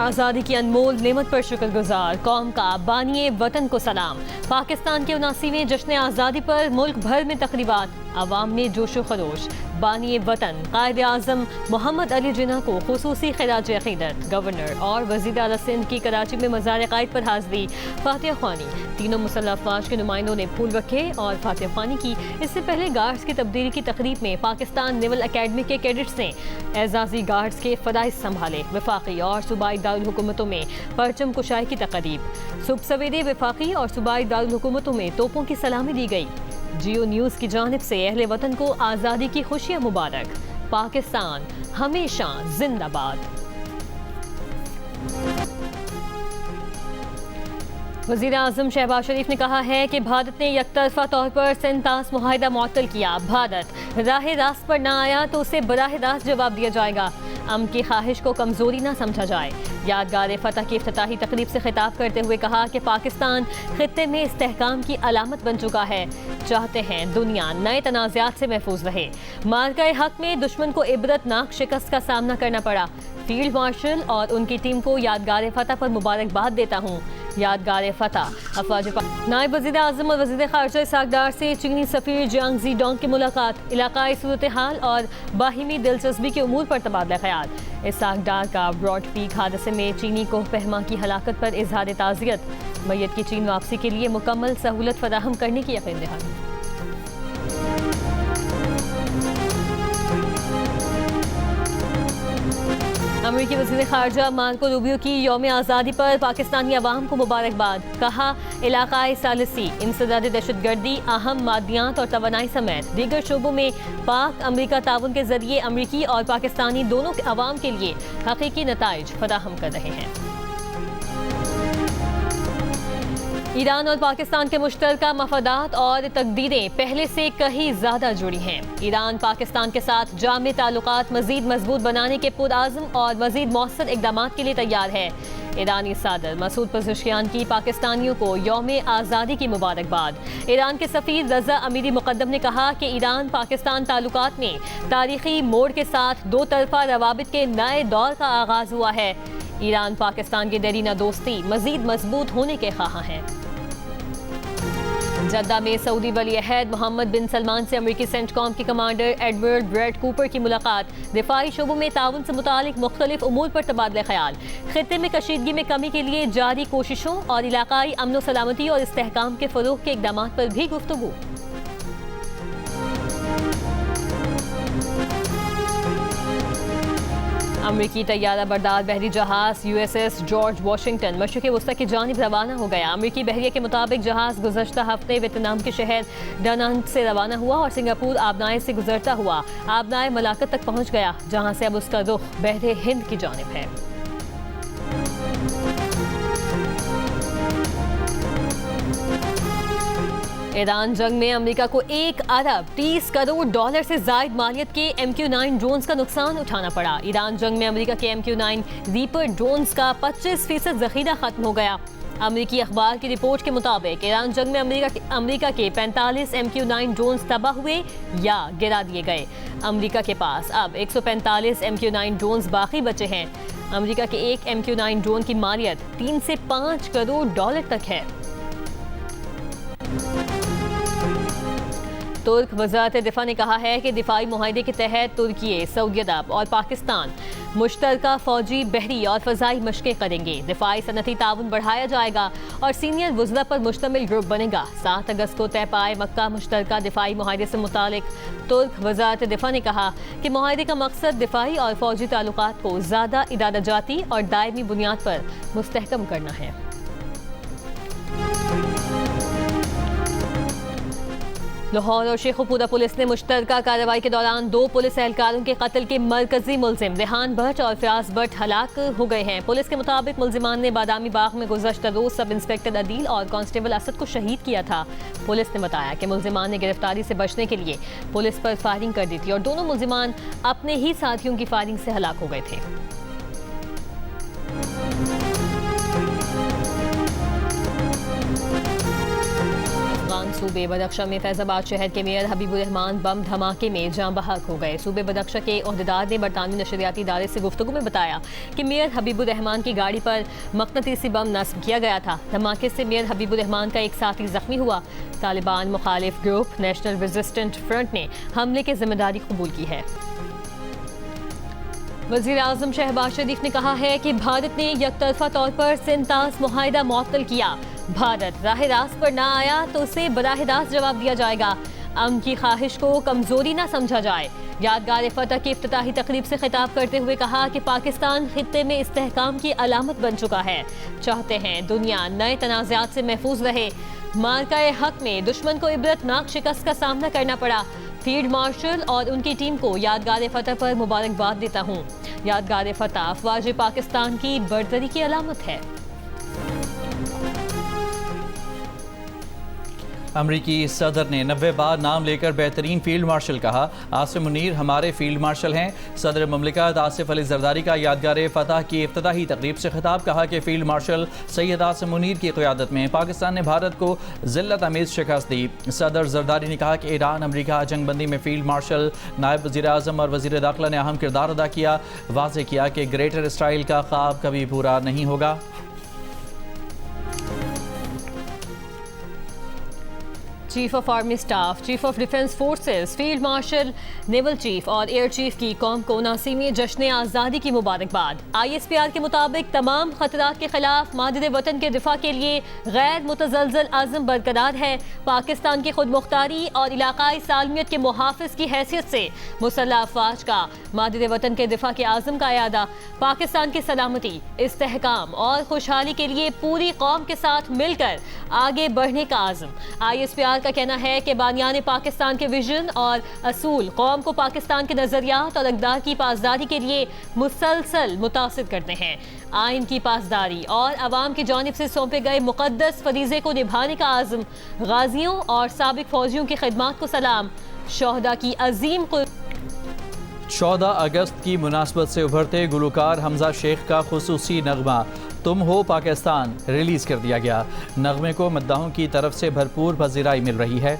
आज़ादी की अनमोल नेमत पर शुक्रगुजार कौम का बानिए वतन को सलाम। पाकिस्तान के 79वें जश्न आज़ादी पर मुल्क भर में तकरीबात, अवाम में जोशो खरोश। बानिए वतन कायद आज़म मोहम्मद अली जिन्ना को खुसूसी खिराज अकीदत। गवर्नर और वज़ीर आला सिंध की कराची में मज़ार क़ायद पर हाज़री, फातिहा ख्वानी। तीनों मुसल्लह अफ़वाज के नुमाइंदों ने फूल रखे और फातिहा ख्वानी की। इससे पहले गार्ड्स की तब्दीली की तकरीब में पाकिस्तान नेवल अकेडमी के कैडेट्स ने एजाजी गार्ड्स के फ़राइज़ संभाले। वफाकी और सूबाई दारुल हुकूमतों में परचम कुशाई की तकरीब। सुबह सवेरे वफाकी और सूबाई दारुल हुकूमतों में तोपों की सलामी दी गई। जियो न्यूज़ की जानिब से अहले वतन को आज़ादी की खुशियाँ मुबारक। पाकिस्तान हमेशा जिंदाबाद। वज़ीर आज़म शहबाज शरीफ ने कहा है कि भारत ने यकतरफा तौर पर सेंतास मुआहिदा मुअत्तल किया। भारत राह रास्त पर ना आया तो उसे बराह रास्त जवाब दिया जाएगा। अमन की ख्वाहिश को कमजोरी ना समझा जाए। यादगार फतह की इफ्तिताही तकरीब से खिताब करते हुए कहा कि पाकिस्तान खित्ते में इस्तेहकाम की अलामत बन चुका है। चाहते हैं दुनिया नए तनाज़ात से महफूज रहे। मार्का हक में दुश्मन को इबरतनाक शिकस्त का सामना करना पड़ा। फील्ड मार्शल और उनकी टीम को यादगार फतह पर मुबारकबाद देता हूँ। यादगार फतह अफवाज नायब वज़ीर आज़म और वज़ीर ख़ारजा इसहाक़ डार से चीनी सफ़ीर जियांग ज़ीडोंग की मुलाकात। इलाक़ाई सूरत हाल और बाहिमी दिलचस्पी के उमूर पर तबादला ख़याल। इसहाक़ डार का ब्रॉड पीक हादसे में चीनी कोह पहमा की हलाकत पर इजहार ताज़ियत। मैयत की चीन वापसी के लिए मुकम्मल सहूलत फराहम करने की यकीन दहानी। अमेरिकी वज़ीर ख़ारजा मार्को रूबियो की यौम आज़ादी पर पाकिस्तानी अवाम को मुबारकबाद। कहा इलाक़ाई सालिसी, इंसदाद दहशतगर्दी, अहम मादियात और तवानाई समेत दीगर शोबों में पाक अमरीका ताउन के ज़रिए अमरीकी और पाकिस्तानी दोनों के अवाम के लिए हकीकी नताइज फराहम कर रहे हैं। ईरान और पाकिस्तान के मुश्तरका मफादात और तकदीरें पहले से कहीं ज़्यादा जुड़ी हैं। ईरान पाकिस्तान के साथ जामे ताल्लुकात मज़ीद मजबूत बनाने के पुरआज़म और मज़ीद मौसर इक़दाम के लिए तैयार है। ईरानी सदर मसूद पज़ेश्कियान की पाकिस्तानियों को यौम आज़ादी की मुबारकबाद। ईरान के सफ़ीर रज़ा अमीरी मुक़द्दम ने कहा कि ईरान पाकिस्तान ताल्लुकात में तारीख़ी मोड़ के साथ दो तरफ़ा रवाबित के नए दौर का आगाज़ हुआ है। ईरान पाकिस्तान की देरीना दोस्ती मज़ीद मजबूत होने के ख्वाहां हैं। जद्दा में सऊदी वली अहद मोहम्मद बिन सलमान से अमेरिकी सेंटकॉम के कमांडर एडवर्ड ब्रैड कूपर की मुलाकात। दिफाई शोबों में ताउन से मुतालिक मुख्तलिफ उमूर पर तबादला ख्याल। खित्ते में कशीदगी में कमी के लिए जारी कोशिशों और इलाकाई अमन व सलामती और इस्तेहकाम के फ़रोग़ के इक़दाम पर भी गुफ्तगू। अमरीकी तैयारा बरदार बहरी जहाज USS जॉर्ज वाशिंगटन मशरिक़ वस्ता की जानिब रवाना हो गया। अमरीकी बहरिया के मुताबिक जहाज गुज़श्ता हफ्ते वियतनाम के शहर डानंग से रवाना हुआ और सिंगापुर आबनाए से गुजरता हुआ आबनाए मलाकत तक पहुँच गया, जहाँ से अब उसका रुख बहरे हिंद की जानिब है। ईरान जंग में अमेरिका को 1 अरब 30 करोड़ डॉलर से जायद मालियत के MQ-9 ड्रोन्स का नुकसान उठाना पड़ा। ईरान जंग में अमेरिका के MQ-9 रीपर ड्रोन्स का 25% ज़ख़ीरा खत्म हो गया। अमेरिकी अखबार की रिपोर्ट के मुताबिक ईरान जंग में अमेरिका के 45 MQ-9 ड्रोन्स तबाह हुए या गिरा दिए गए। अमेरिका के पास अब 145 MQ-9 ड्रोन्स बाकी बचे हैं। अमेरिका के एक MQ-9 ड्रोन की मालियत 3 से 5 करोड़ डॉलर तक है। तुर्क वज़ारत दिफा ने कहा है कि दिफाई मुआहदे के तहत तुर्की, सऊदी अरब और पाकिस्तान मुश्तरका फौजी, बहरी और फ़ज़ाई मशक़ें करेंगे। दिफाई सनती ताउन बढ़ाया जाएगा और सीनियर वज़रा पर मुश्तमिल ग्रुप बनेगा। 7 अगस्त को तय पाए मक्का मुश्तरका दिफाई मुआहदे से मुतालिक तुर्क वज़ारत दिफा ने कहा कि मुआहदे का मकसद दिफाई और फौजी ताल्लुकात को ज़्यादा इदाराजाती और दायमी बुनियाद पर मुस्तहकम करना है। लाहौर और शेखुपुरा पुलिस ने मुश्तरका कार्रवाई के दौरान 2 पुलिस एहलकारों के कत्ल के मरकजी मुलजिम रेहान भट्ट और फयाज भट्ट हलाक हो गए हैं। पुलिस के मुताबिक मुलजिमान ने बादामी बाग में गुज़श्ता रोज सब इंस्पेक्टर अदील और कांस्टेबल असद को शहीद किया था। पुलिस ने बताया कि मुलजिमान ने गिरफ्तारी से बचने के लिए पुलिस पर फायरिंग कर दी थी और दोनों मुलजिमान अपने ही साथियों की फायरिंग से हलाक हो गए थे। सूबे बदख्शा में फैजाबाद शहर के मेयर हबीबुर्रहमान बम धमाके में जाँ बहक हो गए। सूबे बदख्शा के ओहदेदार ने बरतानवी नशरियाती इदारे से गुफ्तगू में बताया कि मेयर हबीबुर्रहमान की गाड़ी पर मकनतीसी बम नस्ब किया गया था। धमाके से मेयर हबीबुर्रहमान का एक साथी जख्मी हुआ। तालिबान मुखालिफ ग्रुप नेशनल रेजिस्टेंट फ्रंट ने हमले की जिम्मेदारी कबूल की है। वज़ीर आज़म शहबाज शरीफ ने कहा है कि भारत ने यकतरफा तौर पर सिंतास मुआहिदा मुअत्तल किया। भारत राह रास्त पर ना आया तो उसे बराह रास्त जवाब दिया जाएगा। अमन की ख्वाहिश को कमजोरी ना समझा जाए। यादगार फतह की इफ्तिताही तकरीब से खिताब करते हुए कहा कि पाकिस्तान खित्ते में इस्तेहकाम की अलामत बन चुका है। चाहते हैं दुनिया नए तनाज़ात से महफूज रहे। मार्का हक में दुश्मन को इबरतनाक शिकस्त का सामना करना पड़ा। फील्ड मार्शल और उनकी टीम को यादगार फतह पर मुबारकबाद देता हूँ। यादगार फतह अफवाज पाकिस्तान की बर्तरी की अलामत है। अमरीकी सदर ने 90 बार नाम लेकर बेहतरीन फील्ड मार्शल कहा। आसिम मुनीर हमारे फील्ड मार्शल हैं। सदर मुमलिकत आसिफ अली जरदारी का यादगार फतह की इफ्तिताही तकरीब से खिताब। कहा कि फील्ड मार्शल सैयद आसिम मुनीर की क़यादत में पाकिस्तान ने भारत को जिल्लत आमेज शिकस्त दी। सदर जरदारी ने कहा कि ईरान अमरीका जंगबंदी में फील्ड मार्शल नायब वज़ीर आज़म और वज़ीर दाखिला ने अहम किरदार अदा किया। वाज़ेह किया कि ग्रेटर इसराइल का ख्वाब कभी पूरा नहीं होगा। Chief of army staff, chief of defence forces, field marshal, naval chief और एयर चीफ की कौम को नासी में जश्न आज़ादी की मुबारकबाद। ISPR के मुताबिक तमाम खतरात के खिलाफ मादिद वतन के दिफा के लिए गैर मुतज़लज़ल आज़म बरकरार है। पाकिस्तान की खुद मुख्तारी और इलाकाई सालमियत के मुहाफ़िज़ की हैसियत से मुसल्लह अफ़वाज का मादिद वतन के दिफा के आज़म का यादा पाकिस्तान की सलामती, इस्तेहकाम और खुशहाली के लिए पूरी कौम के साथ मिलकर आगे बढ़ने का आज़म। ISPR का कहना है कि बानियान पाकिस्तान के विजन और असूल कौम को पाकिस्तान के नजरियात और अक़दार की पासदारी के लिए मुसलसल मुतासिर करते हैं। आइन की पासदारी और अवाम की जानिब से सौंपे गए मुक़द्दस फरीज़े को निभाने का आज़म। गाजियों और साबिक फौजियों की खिदमात को सलाम। शोहदा की अजीम 14 अगस्त की मुनासबत से उभरते गुलकार हमजा शेख का खुसूसी नगमा तुम हो पाकिस्तान रिलीज कर दिया गया। नगमे को मद्दाहों की तरफ से भरपूर पज़ीराई मिल रही है।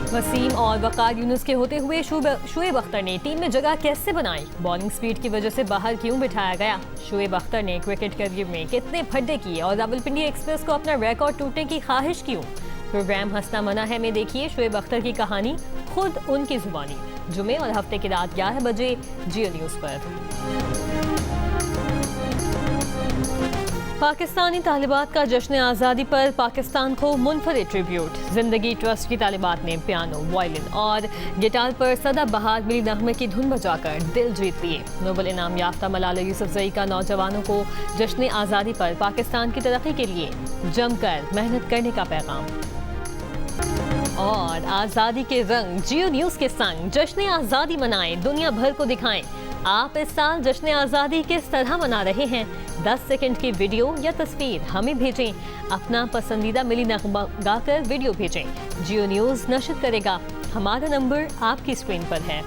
वसीम और वकार यूनुस के होते हुए शुएब अख्तर ने टीम में जगह कैसे बनाई? बॉलिंग स्पीड की वजह से बाहर क्यों बिठाया गया? शुएब अख्तर ने क्रिकेट करियर में कितने फड्डे किए और रावलपिंडी एक्सप्रेस को अपना रिकॉर्ड टूटने की ख्वाहिश क्यों? प्रोग्राम हंसना मना है में देखिए शुएब अख्तर की कहानी खुद उनकी जुबानी। जुमे और हफ्ते की रात 11 बजे जियो न्यूज़ पर। पाकिस्तानी तालिबात का जश्न आज़ादी पर पाकिस्तान को मुनफरिद ट्रिब्यूट। जिंदगी ट्रस्ट की तालिबात ने पियानो, वायलिन और गिटार पर सदाबहार मिली नगमे की धुन बजाकर दिल जीत लिए। नोबल इनाम याफ्ता मलाला यूसुफजई का नौजवानों को जश्न आज़ादी पर पाकिस्तान की तरक्की के लिए जमकर मेहनत करने का पैगाम। और आज़ादी के रंग जियो न्यूज़ के संग जश्न आज़ादी मनाएं, दुनिया भर को दिखाएं आप इस साल जश्न आज़ादी किस तरह मना रहे हैं। 10 सेकंड की वीडियो या तस्वीर हमें भेजें। अपना पसंदीदा मिली नगमा गाकर वीडियो भेजें। जियो न्यूज़ नशर करेगा। हमारा नंबर आपकी स्क्रीन पर है।